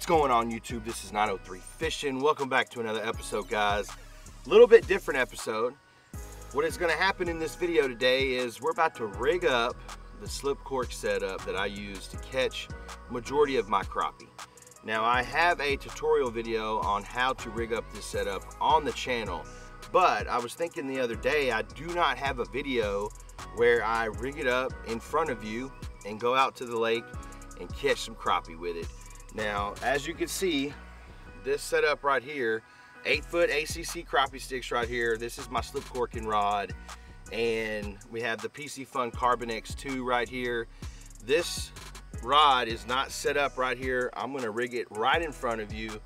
What's going on YouTube? This is 903 Fishing. Welcome back to another episode, guys. A little bit different episode. What is going to happen in this video today is we're about to rig up the slip cork setup that I use to catch majority of my crappie. Now I have a tutorial video on how to rig up this setup on the channel, but I was thinking the other day I do not have a video where I rig it up in front of you and go out to the lake and catch some crappie with it. Now, as you can see, this setup right here, 8-foot ACC crappie sticks right here. This is my slip corking rod, and we have the PISCIFUN Carbon X2 right here. This rod is not set up right here. I'm gonna rig it right in front of you,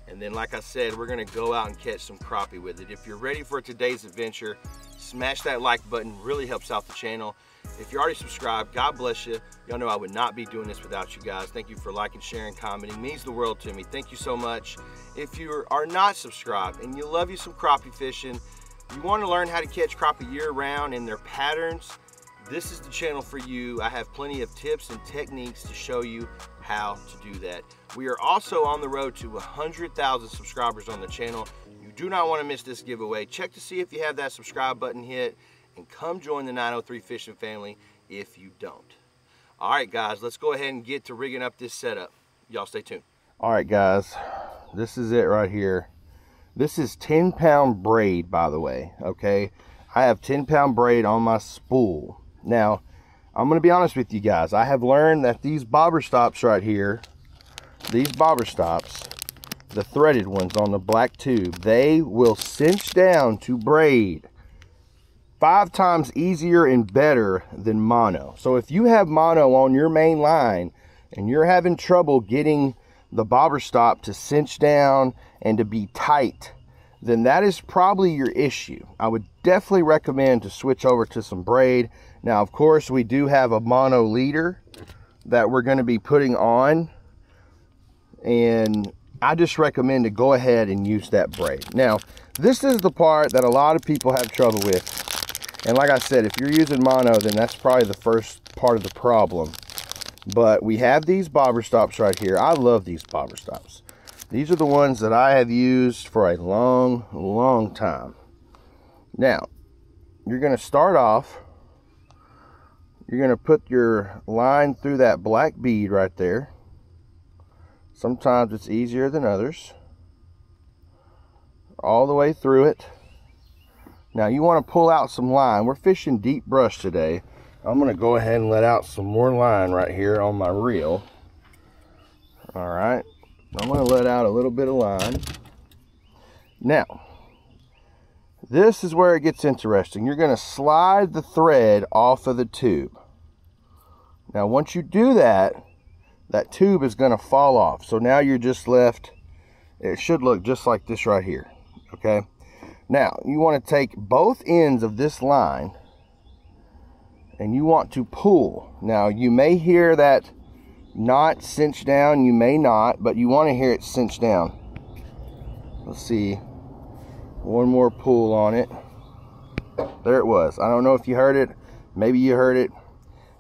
and then like I said, we're gonna go out and catch some crappie with it. If you're ready for today's adventure, smash that like button, really helps out the channel. If you're already subscribed, God bless you. Y'all know I would not be doing this without you guys. Thank you for liking, sharing, commenting. It means the world to me. Thank you so much. If you are not subscribed and you love you some crappie fishing, you want to learn how to catch crappie year round and their patterns, this is the channel for you. I have plenty of tips and techniques to show you how to do that. We are also on the road to 100,000 subscribers on the channel. You do not want to miss this giveaway. Check to see if you have that subscribe button hit, and come join the 903 Fishing family if you don't. All right, guys, let's go ahead and get to rigging up this setup. Y'all stay tuned. All right, guys, this is it right here. This is 10-pound braid, by the way, okay? I have 10-pound braid on my spool. Now, I'm going to be honest with you guys. I have learned that these bobber stops right here, these bobber stops, the threaded ones on the black tube, they will cinch down to braid 5 times easier and better than mono. So if you have mono on your main line and you're having trouble getting the bobber stop to cinch down and to be tight, then that is probably your issue. I would definitely recommend to switch over to some braid. Now, of course, we do have a mono leader that we're going to be putting on, and I just recommend to go ahead and use that braid. Now, this is the part that a lot of people have trouble with. And like I said, if you're using mono, then that's probably the first part of the problem. But we have these bobber stops right here. I love these bobber stops. These are the ones that I have used for a long, long time. Now, you're going to start off, you're going to put your line through that black bead right there. Sometimes it's easier than others. All the way through it. Now you want to pull out some line. We're fishing deep brush today. I'm going to go ahead and let out some more line right here on my reel. All right. I'm going to let out a little bit of line. Now, this is where it gets interesting. You're going to slide the thread off of the tube. Now, once you do that, that tube is going to fall off. So now you're just left, it should look just like this right here. Okay. Now, you want to take both ends of this line and you want to pull. Now, you may hear that knot cinch down, you may not, but you want to hear it cinch down. Let's see. One more pull on it. There it was. I don't know if you heard it. Maybe you heard it.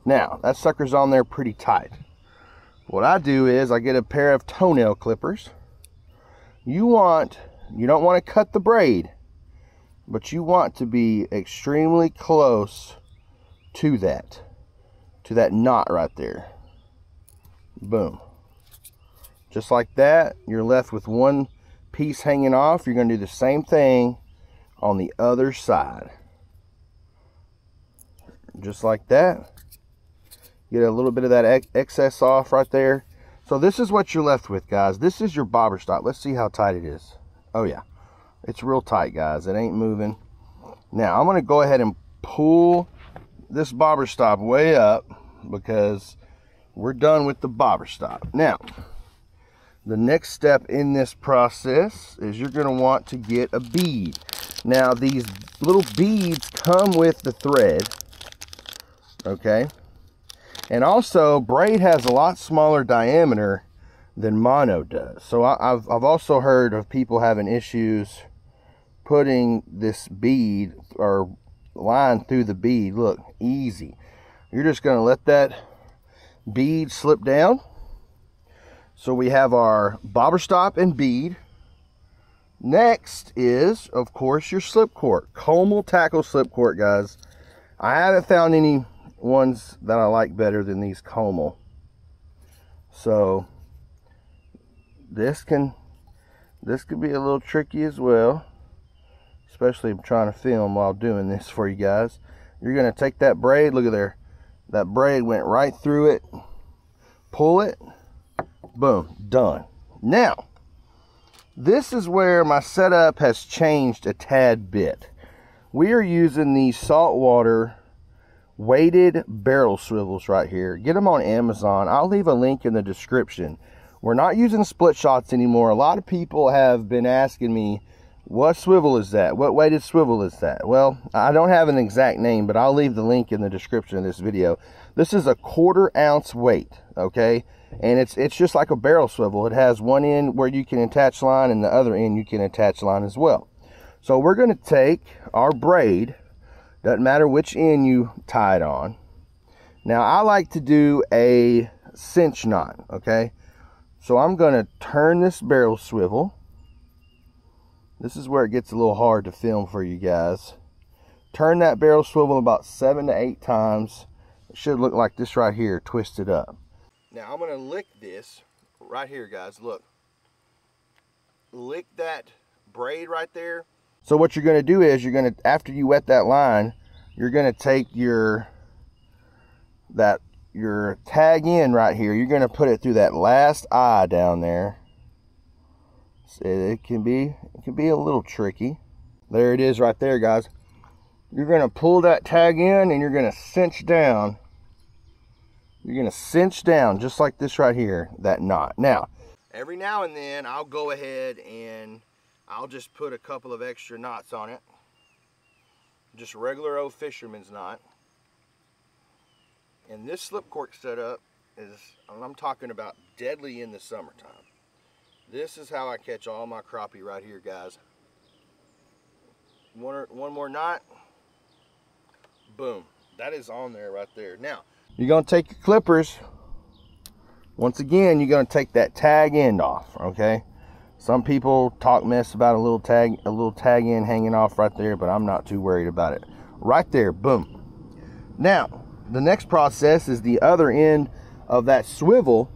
Now, that sucker's on there pretty tight. What I do is I get a pair of toenail clippers. You don't want to cut the braid, but you want to be extremely close to that knot right there. Boom. Just like that, you're left with one piece hanging off. You're going to do the same thing on the other side. Just like that. Get a little bit of that excess off right there. So this is what you're left with, guys. This is your bobber stop. Let's see how tight it is. Oh yeah. It's real tight, guys. It ain't moving. Now, I'm going to go ahead and pull this bobber stop way up because we're done with the bobber stop. Now, the next step in this process is you're going to want to get a bead. Now, these little beads come with the thread. Okay? And also, braid has a lot smaller diameter than mono does. So I've also heard of people having issues putting this bead or line through the bead. Look, easy. You're just going to let that bead slip down. So we have our bobber stop and bead. Next is, of course, your slip cork. Comel tackle slip cork, guys. I haven't found any ones that I like better than these Comel. So this could be a little tricky as well, especially if I'm trying to film while doing this for you guys. You're going to take that braid, look at there, that braid went right through it, pull it, boom, done. Now, this is where my setup has changed a tad bit. We are using these saltwater weighted barrel swivels right here. Get them on Amazon. I'll leave a link in the description. We're not using split shots anymore. A lot of people have been asking me, what swivel is that? What weighted swivel is that? Well, I don't have an exact name, but I'll leave the link in the description of this video. This is a 1/4 ounce weight, okay? And it's just like a barrel swivel. It has one end where you can attach line and the other end you can attach line as well. So we're going to take our braid, doesn't matter which end you tie it on. Now I like to do a cinch knot, okay? So I'm going to turn this barrel swivel. This is where it gets a little hard to film for you guys. Turn that barrel swivel about 7 to 8 times. It should look like this right here, twisted up. Now I'm going to lick this right here, guys. Look. Lick that braid right there. So what you're going to do is, you're going to, after you wet that line, you're going to take your tag end right here. You're going to put it through that last eye down there. So it can be a little tricky. There it is right there, guys. You're going to pull that tag in and you're going to cinch down. You're going to cinch down just like this right here, that knot. Now, every now and then I'll go ahead and I'll just put a couple of extra knots on it. Just regular old fisherman's knot. And this slip cork setup is, I'm talking about deadly in the summertime. This is how I catch all my crappie right here, guys. One more knot. Boom. That is on there right there. Now, you're going to take your clippers. Once again, you're going to take that tag end off, okay? Some people talk mess about a little tag end hanging off right there, but I'm not too worried about it. Right there, boom. Now, the next process is the other end of that swivel.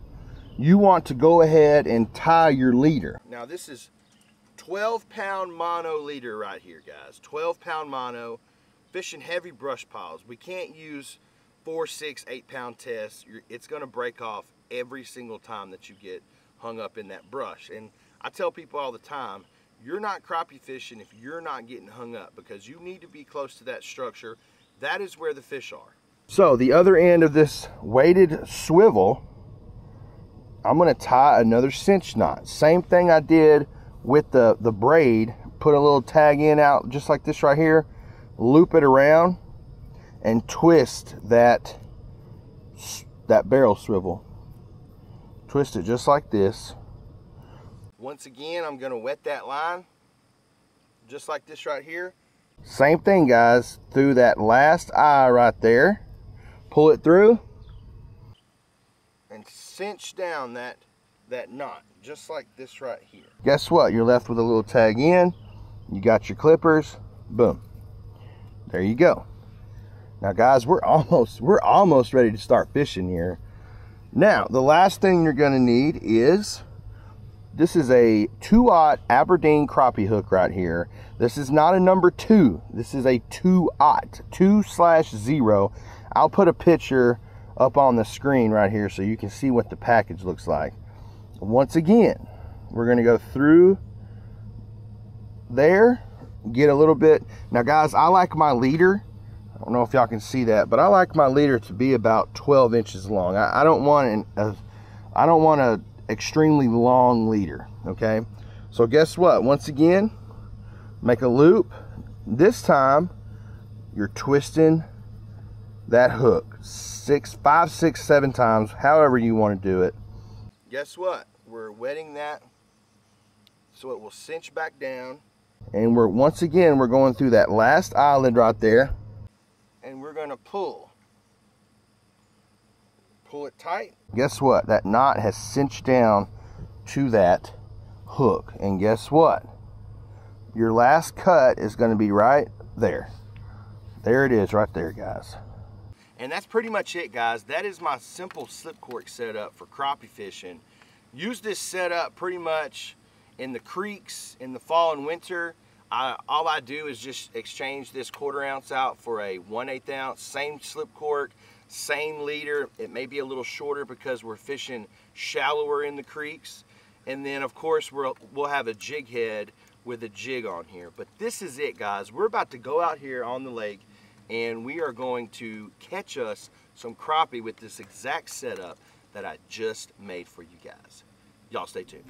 You want to go ahead and tie your leader. Now, this is 12-pound mono leader right here, guys. 12-pound mono, fishing heavy brush piles. We can't use 4, 6, 8-pound tests. It's going to break off every single time that you get hung up in that brush. And I tell people all the time, you're not crappie fishing if you're not getting hung up, because you need to be close to that structure. That is where the fish are. So the other end of this weighted swivel, I'm going to tie another cinch knot. Same thing I did with the braid. Put a little tag in out just like this right here. Loop it around and twist that barrel swivel. Twist it just like this. Once again, I'm going to wet that line just like this right here. Same thing, guys, through that last eye right there. Pull it through and cinch down that knot just like this right here. Guess what? You're left with a little tag in. You got your clippers. Boom. There you go. Now, guys, we're almost ready to start fishing here. Now, the last thing you're going to need is, this is a 2/0 Aberdeen crappie hook right here. This is not a number 2. This is a 2/0, 2/0. I'll put a picture up on the screen right here so you can see what the package looks like. Once again, we're going to go through there, get a little bit. Now, guys, I like my leader. I don't know if y'all can see that, but I like my leader to be about 12 inches long. I don't want an extremely long leader, okay? So guess what? Once again, make a loop. This time, you're twisting that hook 5, 6, 7 times, however you want to do it. Guess what? We're wetting that so it will cinch back down. And once again, we're going through that last eyelid right there. And we're going to pull pull it tight. Guess what? That knot has cinched down to that hook. And guess what? Your last cut is going to be right there. There it is right there, guys. And that's pretty much it, guys. That is my simple slip cork setup for crappie fishing. Use this setup pretty much in the creeks in the fall and winter. All I do is just exchange this 1/4 ounce out for a 1/8 ounce, same slip cork, same leader. It may be a little shorter because we're fishing shallower in the creeks. And then of course we'll have a jig head with a jig on here. But this is it, guys. We're about to go out here on the lake and we are going to catch us some crappie with this exact setup that I just made for you guys. Y'all stay tuned.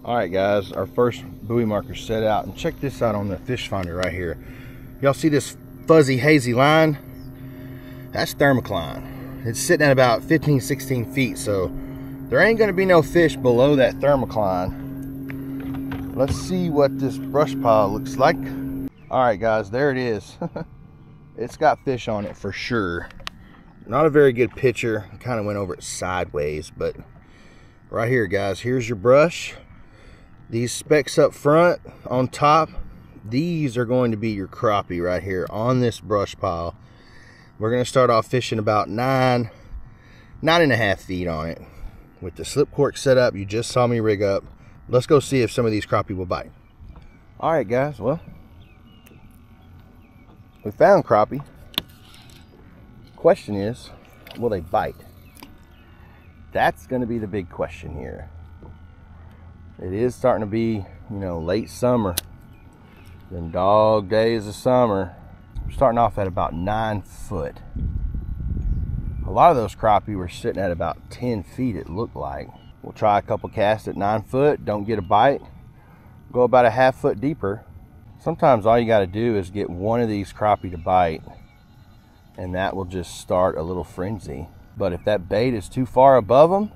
All right, guys, our first buoy marker set out, and check this out on the fish finder right here. Y'all see this fuzzy, hazy line? That's thermocline. It's sitting at about 15, 16 feet, so there ain't gonna be no fish below that thermocline. Let's see what this brush pile looks like. All right, guys, there it is. It's got fish on it for sure. Not a very good picture. Kind of went over it sideways, but right here, guys, here's your brush. These specks up front on top, these are going to be your crappie right here on this brush pile. We're going to start off fishing about 9.5 feet on it with the slip cork setup you just saw me rig up. Let's go see if some of these crappie will bite. All right, guys, well, we found crappie. Question is, will they bite? That's going to be the big question here. It is starting to be, you know, late summer. Them dog days of summer. We're starting off at about 9 foot. A lot of those crappie were sitting at about 10 feet, it looked like. We'll try a couple casts at 9 foot, don't get a bite. Go about a ½ foot deeper. Sometimes all you got to do is get one of these crappie to bite, and that will just start a little frenzy. But if that bait is too far above them,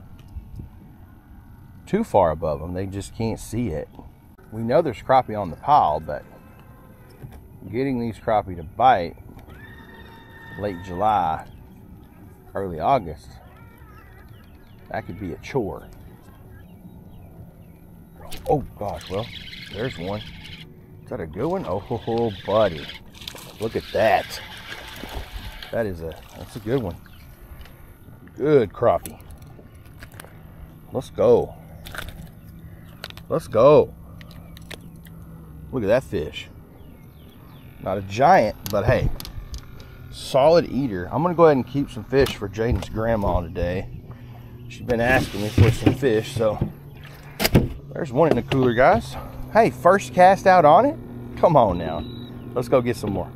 they just can't see it. We know there's crappie on the pile, but getting these crappie to bite late July, early August, that could be a chore. Oh gosh, well, there's one. Is that a good one? Oh, buddy, look at that. That's a good one. Good crappie. Let's go. Let's go. Look at that fish. Not a giant, but hey, solid eater. I'm gonna go ahead and keep some fish for Jaden's grandma today. She's been asking me for some fish, so there's one in the cooler, guys. Hey, first cast out on it? Come on now. Let's go get some more.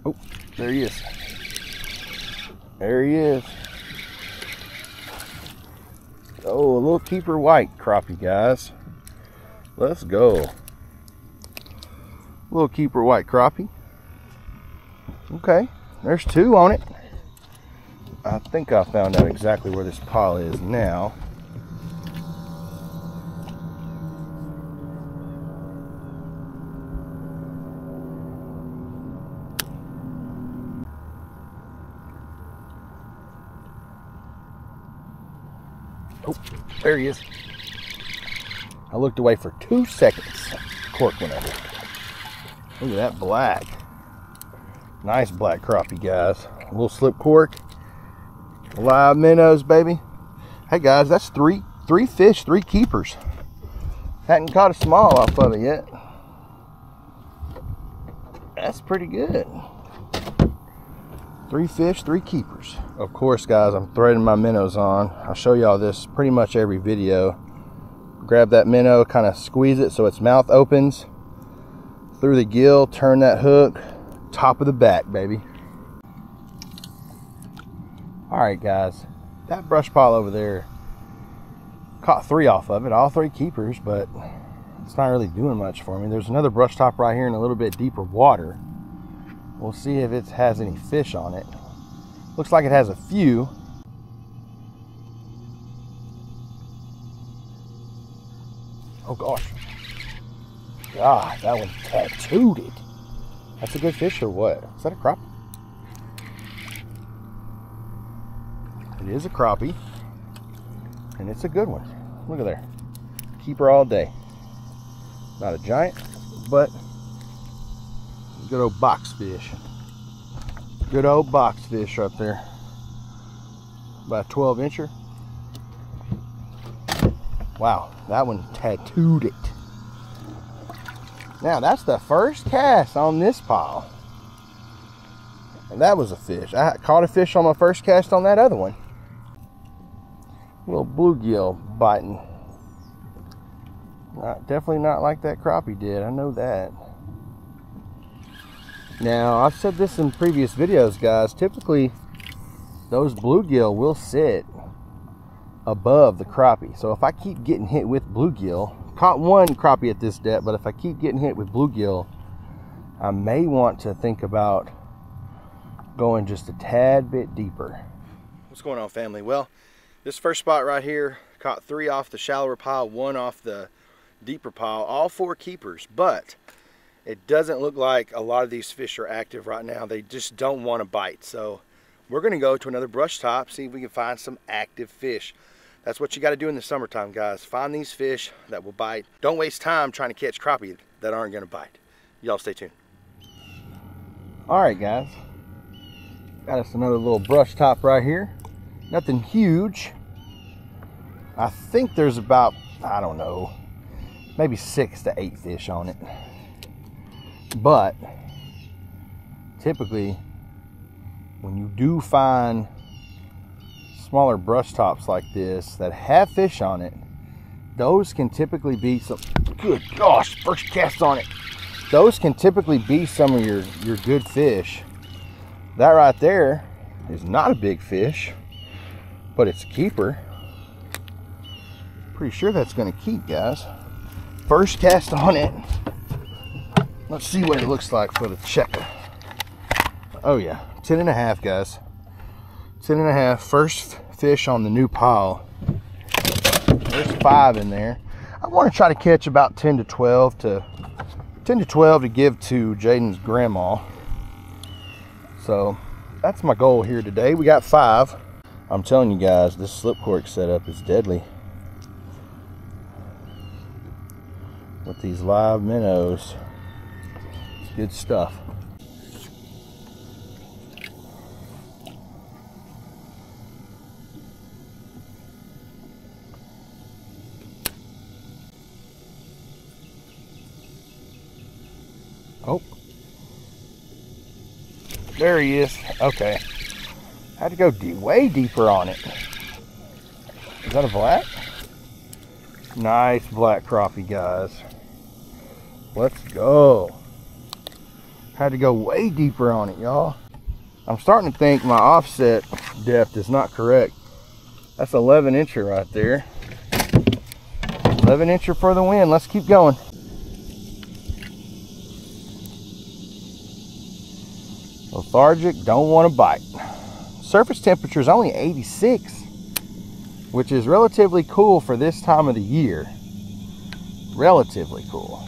Oh, there he is. There he is. Oh, a little keeper white crappie, guys. Let's go. A little keeper white crappie. Okay, there's 2 on it. I think I found out exactly where this pile is now. Oh, there he is. I looked away for 2 seconds. Cork went over. Look at that black. Nice black crappie, guys. A little slip cork. Live minnows, baby. Hey, guys, that's three fish, 3 keepers. Hadn't caught a small off of it yet. That's pretty good. 3 fish, 3 keepers. Of course, guys, I'm threading my minnows on. I'll show y'all this pretty much every video. Grab that minnow, kind of squeeze it so its mouth opens. Through the gill, turn that hook, top of the back, baby. Alright, guys, that brush pile over there, caught 3 off of it, all 3 keepers, but it's not really doing much for me. There's another brush top right here in a little bit deeper water. We'll see if it has any fish on it. Looks like it has a few. Oh gosh. God, that one tattooed it. That's a good fish or what? Is that a crappie? It is a crappie. And it's a good one. Look at there. Keeper all day. Not a giant, but good old box fish. Good old box fish right there. About a 12-incher. Wow, that one tattooed it. Now that's the first cast on this pile. And that was a fish. I caught a fish on my first cast on that other one. A little bluegill biting. Definitely not like that crappie did. I know that. Now, I've said this in previous videos, guys. Typically, those bluegill will sit above the crappie. So if I keep getting hit with bluegill, caught one crappie at this depth, but if I keep getting hit with bluegill, I may want to think about going just a tad bit deeper. What's going on, family? Well, this first spot right here, caught 3 off the shallower pile, 1 off the deeper pile, all 4 keepers, but it doesn't look like a lot of these fish are active right now. They just don't want to bite. So we're going to go to another brush top, see if we can find some active fish. That's what you got to do in the summertime, guys. Find these fish that will bite. Don't waste time trying to catch crappie that aren't going to bite. Y'all stay tuned. All right, guys. Got us another little brush top right here. Nothing huge. I think there's about, I don't know, maybe 6 to 8 fish on it. But typically, when you do find smaller brush tops like this that have fish on it, those can typically be some, good gosh, first cast on it. Those can typically be some of your good fish. That right there is not a big fish, but it's a keeper. Pretty sure that's going to keep, guys. First cast on it. Let's see what it looks like for the checker. Oh yeah, 10.5, guys. 10.5, first fish on the new pile. There's 5 in there. I want to try to catch about 10 to 12 to give to Jaden's grandma. So that's my goal here today. We got 5. I'm telling you guys, this slip cork setup is deadly. With these live minnows. It's good stuff. Oh, there he is. Okay, had to go way deeper on it. Is that a black? Nice black crappie, guys. Let's go. Had to go way deeper on it, y'all. I'm starting to think my offset depth is not correct. That's 11-incher right there. 11-incher for the win. Let's keep going. Lethargic, don't want to bite. Surface temperature is only 86, which is relatively cool for this time of the year. Relatively cool.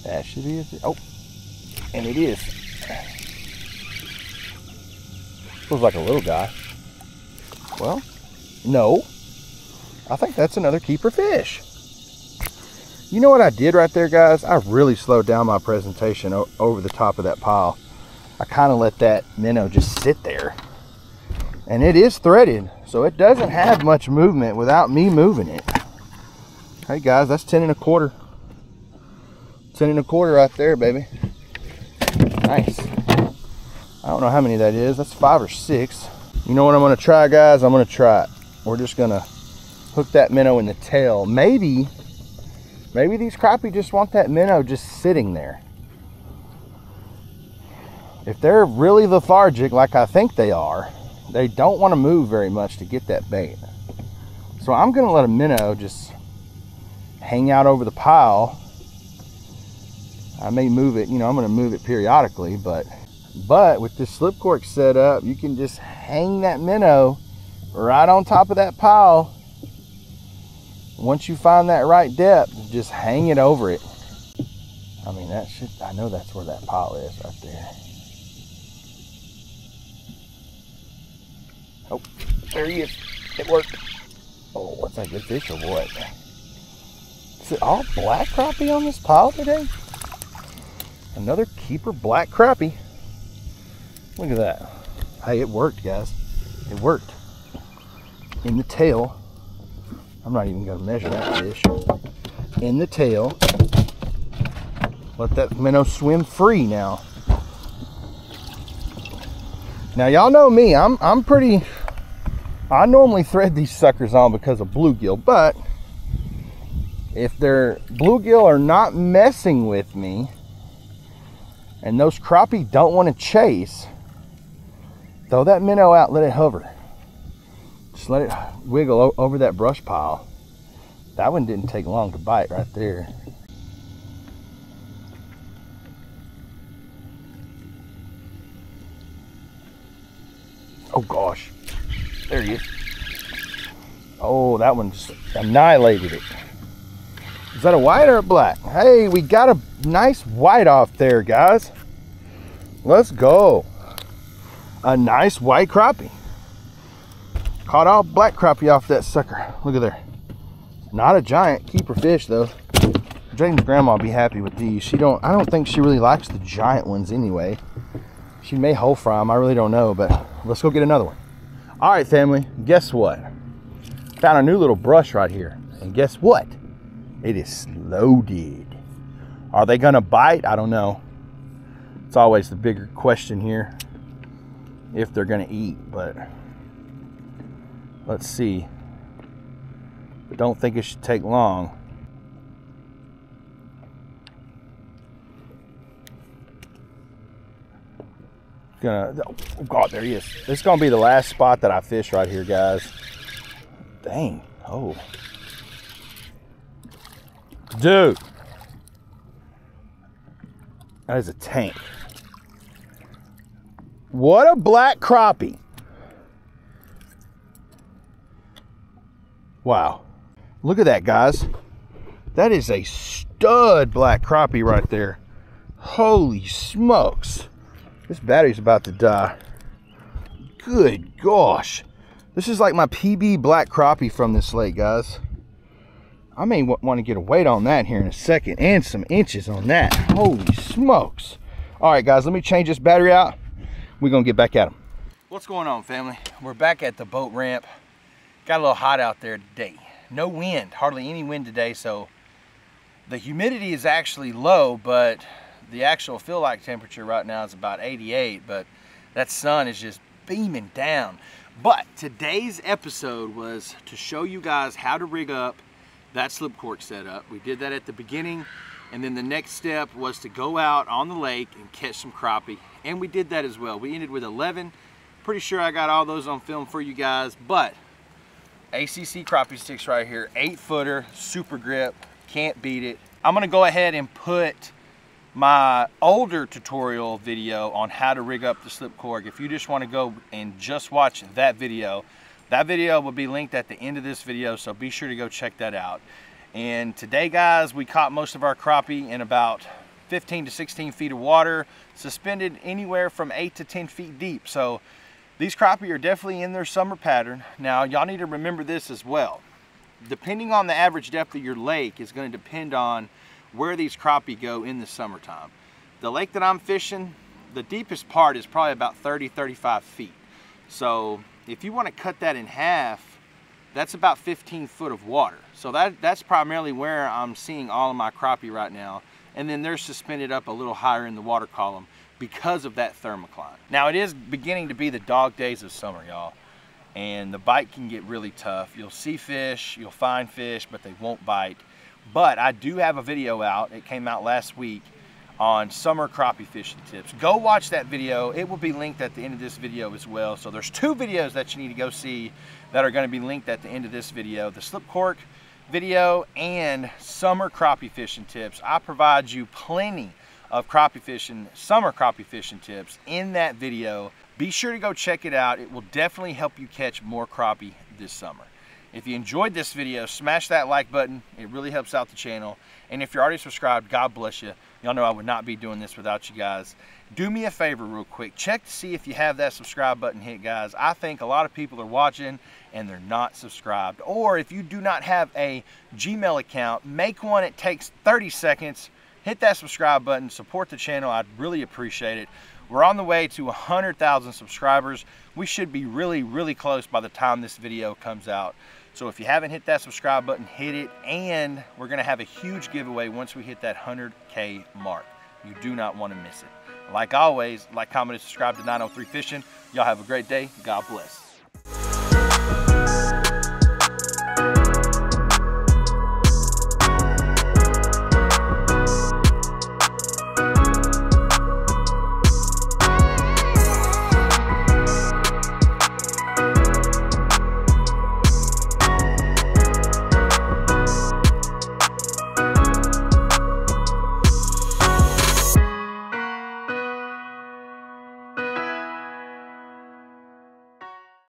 That should be it. Oh, and it is. Feels like a little guy. Well, no. I think that's another keeper fish. You know what I did right there, guys? I really slowed down my presentation over the top of that pile. I kind of let that minnow just sit there. And it is threaded, so it doesn't have much movement without me moving it. Hey guys, that's 10 1/4. 10 1/4 right there, baby. Nice. I don't know how many that is. That's 5 or 6. You know what I'm gonna try, guys? I'm gonna try it. We're just gonna hook that minnow in the tail. Maybe these crappie just want that minnow just sitting there. If they're really lethargic, like I think they are, they don't want to move very much to get that bait. So I'm gonna let a minnow just hang out over the pile I may move it, you know, I'm going to move it periodically, but with this slip cork set up, you can just hang that minnow right on top of that pile. Once you find that right depth, just hang it over it. I mean, that should, I know that's where that pile is right there. Oh, there he is. It worked. Oh, what's that, good fish or what? Is it all black crappie on this pile today? Another keeper black crappie. Look at that. Hey, it worked, guys. It worked. In the tail. I'm not even going to measure that fish. In the tail. Let that minnow swim free now. Now, y'all know me. I'm pretty... I normally thread these suckers on because of bluegill, but if their bluegill are not messing with me and those crappie don't want to chase, throw that minnow out, let it hover. Just let it wiggle over that brush pile. That one didn't take long to bite right there. Oh gosh. There he is. Oh, that one just annihilated it. Is that a white or a black? Hey, we got a nice white off there, guys. Let's go. A nice white crappie. Caught all black crappie off that sucker. Look at there. Not a giant keeper fish though. Jaden's grandma will be happy with these. I don't think she really likes the giant ones anyway. She may whole fry them, I really don't know, but let's go get another one. All right, family, guess what? Found a new little brush right here. And guess what? It is loaded. Are they gonna bite? I don't know. It's always the bigger question here, if they're gonna eat, but let's see. But don't think it should take long. Oh God, there he is. This is gonna be the last spot that I fish right here, guys. Dang. Oh, dude, that is a tank. What a black crappie. Wow, look at that, guys. That is a stud black crappie right there. Holy smokes. This battery's about to die. Good gosh. This is like my PB black crappie from this lake, guys. I may want to get a weight on that here in a second, and some inches on that. Holy smokes. All right, guys, let me change this battery out. We're going to get back at them. What's going on, family? We're back at the boat ramp. Got a little hot out there today. No wind, hardly any wind today, so the humidity is actually low, but the actual feel-like temperature right now is about 88, but that sun is just beaming down. But today's episode was to show you guys how to rig up that slip cork setup. We did that at the beginning, and then the next step was to go out on the lake and catch some crappie, and we did that as well. We ended with 11. Pretty sure I got all those on film for you guys, but ACC crappie sticks right here, 8-footer, super grip, can't beat it. I'm gonna go ahead and put my older tutorial video on how to rig up the slip cork. If you just want to go and just watch that video will be linked at the end of this video, so be sure to go check that out. And today, guys, we caught most of our crappie in about 15 to 16 feet of water, suspended anywhere from 8 to 10 feet deep. So these crappie are definitely in their summer pattern. Now, y'all need to remember this as well. Depending on the average depth of your lake is going to depend on where these crappie go in the summertime. The lake that I'm fishing, the deepest part is probably about 30-35 feet. So if you want to cut that in half, that's about 15 foot of water. So that's primarily where I'm seeing all of my crappie right now. And then they're suspended up a little higher in the water column because of that thermocline. Now, it is beginning to be the dog days of summer, y'all, and the bite can get really tough. You'll see fish, you'll find fish, but they won't bite. But I do have a video out, it came out last week, on summer crappie fishing tips. Go watch that video. It will be linked at the end of this video as well. So there's 2 videos that you need to go see that are going to be linked at the end of this video. The slip cork video and summer crappie fishing tips. I provide you plenty of crappie fishing, summer crappie fishing tips in that video. Be sure to go check it out. It will definitely help you catch more crappie this summer. If you enjoyed this video, smash that like button. It really helps out the channel. And if you're already subscribed, God bless you. Y'all know I would not be doing this without you guys. Do me a favor real quick. Check to see if you have that subscribe button hit, guys. I think a lot of people are watching and they're not subscribed. Or if you do not have a Gmail account, make one. It takes 30 seconds. Hit that subscribe button. Support the channel. I'd really appreciate it. We're on the way to 100,000 subscribers. We should be really, really close by the time this video comes out. So if you haven't hit that subscribe button, hit it. And we're going to have a huge giveaway once we hit that 100K mark. You do not want to miss it. Like always, like, comment, and subscribe to 903 Fishing. Y'all have a great day. God bless.